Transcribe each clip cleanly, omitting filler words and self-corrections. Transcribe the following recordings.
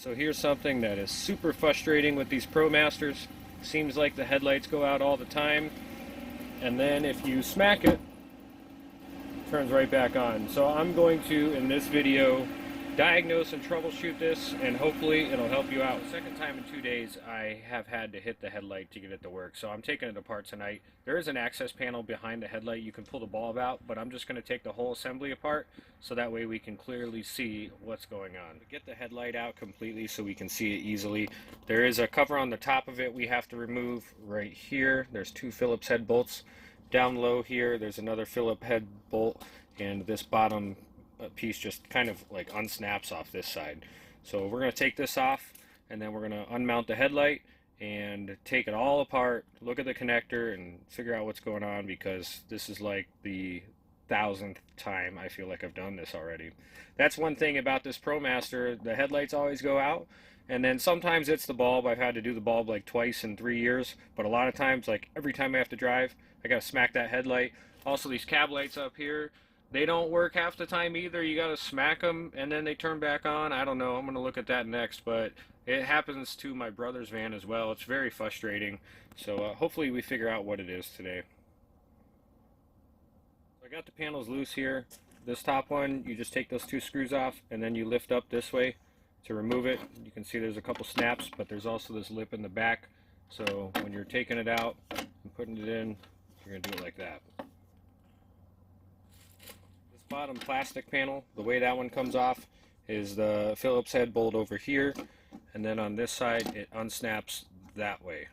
So here's something that is super frustrating with these Promasters. Seems like the headlights go out all the time, and then if you smack it, it turns right back on. So I'm going to, in this video, diagnose and troubleshoot this, and hopefully it'll help you out. The second time in 2 days I have had to hit the headlight to get it to work, so I'm taking it apart tonight. There is an access panel behind the headlight. You can pull the bulb out, but I'm just going to take the whole assembly apart so that way we can clearly see what's going on. To get the headlight out completely so we can see it easily, there is a cover on the top of it we have to remove right here. There's 2 Phillips head bolts. Down low here there's another Phillips head bolt, and this bottom piece just kind of like unsnaps off this side. So we're going to take this off, and then we're going to unmount the headlight and take it all apart, look at the connector, and figure out what's going on, because this is like the 1000th time I feel like I've done this already. That's one thing about this Promaster, the headlights always go out, and then sometimes it's the bulb. I've had to do the bulb like twice in 3 years, but a lot of times, like every time I have to drive, I gotta smack that headlight. Also, these cab lights up here, they don't work half the time either. You gotta smack them and then they turn back on. I don't know, I'm gonna look at that next, but it happens to my brother's van as well. It's very frustrating. So hopefully we figure out what it is today. I got the panels loose here. This top one, you just take those 2 screws off and then you lift up this way to remove it. You can see there's a couple snaps, but there's also this lip in the back. So when you're taking it out and putting it in, you're gonna do it like that. Bottom plastic panel, the way that one comes off is the Phillips head bolt over here, and then on this side it unsnaps that way.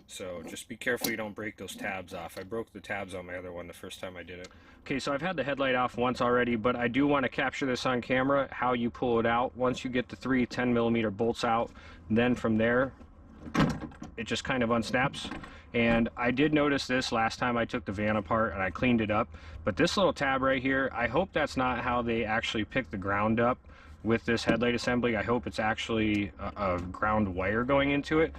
So just be careful you don't break those tabs off. I broke the tabs on my other one the first time I did it. Okay, so I've had the headlight off once already, but I do want to capture this on camera, how you pull it out. Once you get the 3 10mm bolts out, then from there it just kind of unsnaps. And I did notice this last time I took the van apart and I cleaned it up, but this little tab right here, I hope that's not how they actually pick the ground up with this headlight assembly. I hope it's actually a ground wire going into it,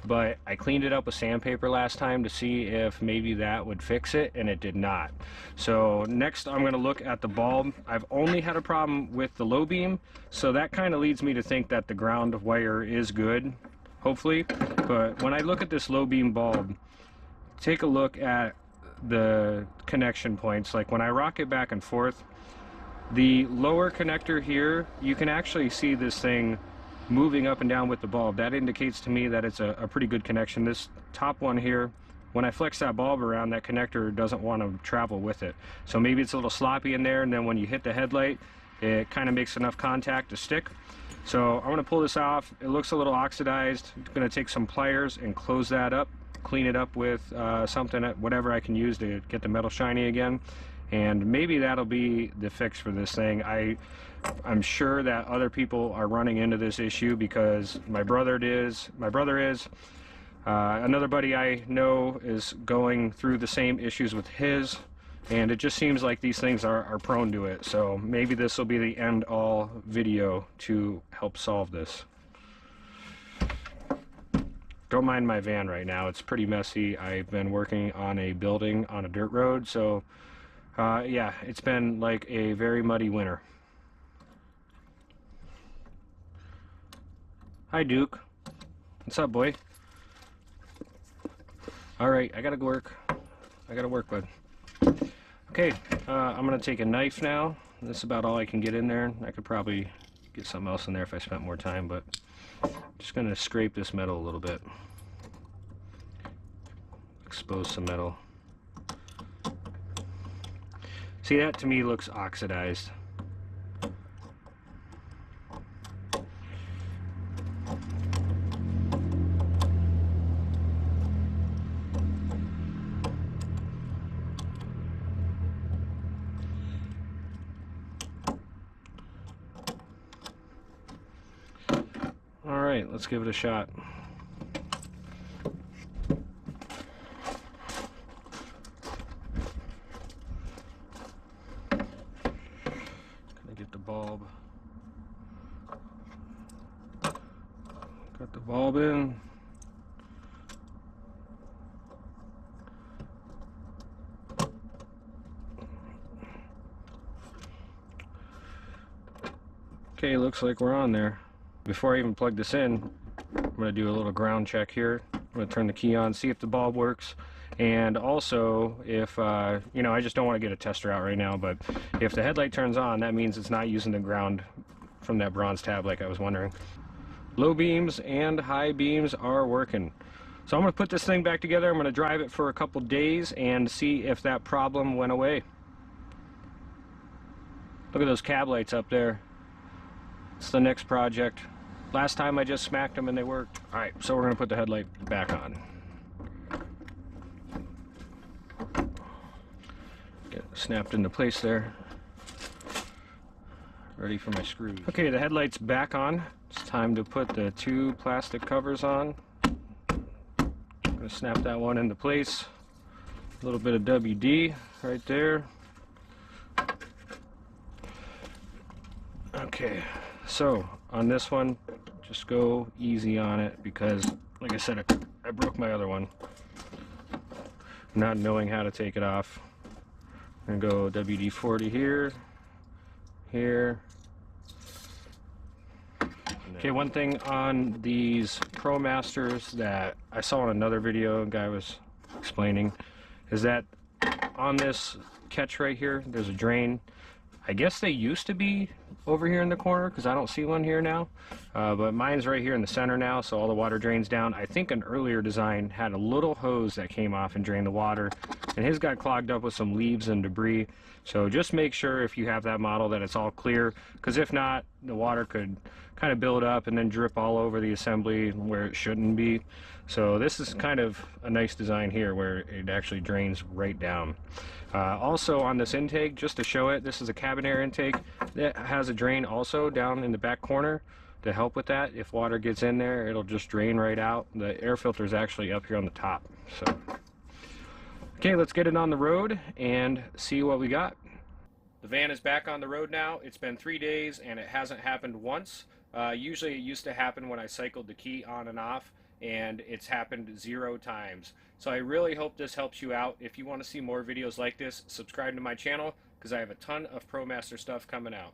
but I cleaned it up with sandpaper last time to see if maybe that would fix it, and it did not. So next I'm going to look at the bulb. I've only had a problem with the low beam, so that kind of leads me to think that the ground wire is good, hopefully. But when I look at this low beam bulb, take a look at the connection points. Like when I rock it back and forth, the lower connector here, you can actually see this thing moving up and down with the bulb. That indicates to me that it's a pretty good connection. This top one here, when I flex that bulb around, that connector doesn't want to travel with it. So maybe it's a little sloppy in there, and then when you hit the headlight, it kind of makes enough contact to stick. So I'm going to pull this off. It looks a little oxidized. I'm going to take some pliers and close that up, clean it up with something, whatever I can use to get the metal shiny again, and maybe that'll be the fix for this thing. I'm sure that other people are running into this issue, because my brother is. Another buddy I know is going through the same issues with his, and it just seems like these things are prone to it. So maybe this will be the end-all video to help solve this. Don't mind my van right now, it's pretty messy. I've been working on a building on a dirt road, so yeah, it's been like a very muddy winter. Hi Duke, what's up, boy? Alright, I gotta go work. Bud. Okay, I'm gonna take a knife now. That's about all I can get in there. I could probably get something else in there if I spent more time, but I'm just gonna scrape this metal a little bit. Expose some metal. See, that to me looks oxidized. Alright, let's give it a shot. Gonna get the bulb. Got the bulb in. Okay, looks like we're on there. before I even plug this in, I'm going to do a little ground check here. I'm going to turn the key on, see if the bulb works. And also, if, you know, I just don't want to get a tester out right now, but if the headlight turns on, that means it's not using the ground from that bronze tab like I was wondering. Low beams and high beams are working. So I'm going to put this thing back together. I'm going to drive it for a couple days and see if that problem went away. Look at those cab lights up there. It's the next project. Last time I just smacked them and they worked. Alright, so we're going to put the headlight back on. Get it snapped into place there. Ready for my screws. Okay, the headlight's back on. It's time to put the two plastic covers on. I'm going to snap that one into place. A little bit of WD right there. Okay, so on this one, just go easy on it because, like I said, I broke my other one. Not knowing how to take it off. I'm going to go WD-40 here, here. Okay, one thing on these Promasters that I saw in another video, a guy was explaining, is that on this catch right here, there's a drain. I guess they used to be over here in the corner because I don't see one here now, but mine's right here in the center now, so all the water drains down. I think an earlier design had a little hose that came off and drained the water, and his got clogged up with some leaves and debris. So just make sure if you have that model that it's all clear, because if not, the water could kind of build up and then drip all over the assembly where it shouldn't be. So this is kind of a nice design here where it actually drains right down. Also on this intake, just to show it, this is a cabin air intake that has a drain also down in the back corner to help with that. If water gets in there, it'll just drain right out. The air filter is actually up here on the top. So, okay, let's get it on the road and see what we got. The van is back on the road now. It's been 3 days and it hasn't happened once. Usually it used to happen when I cycled the key on and off, and it's happened 0 times. So I really hope this helps you out. If you want to see more videos like this, subscribe to my channel because I have a ton of Promaster stuff coming out.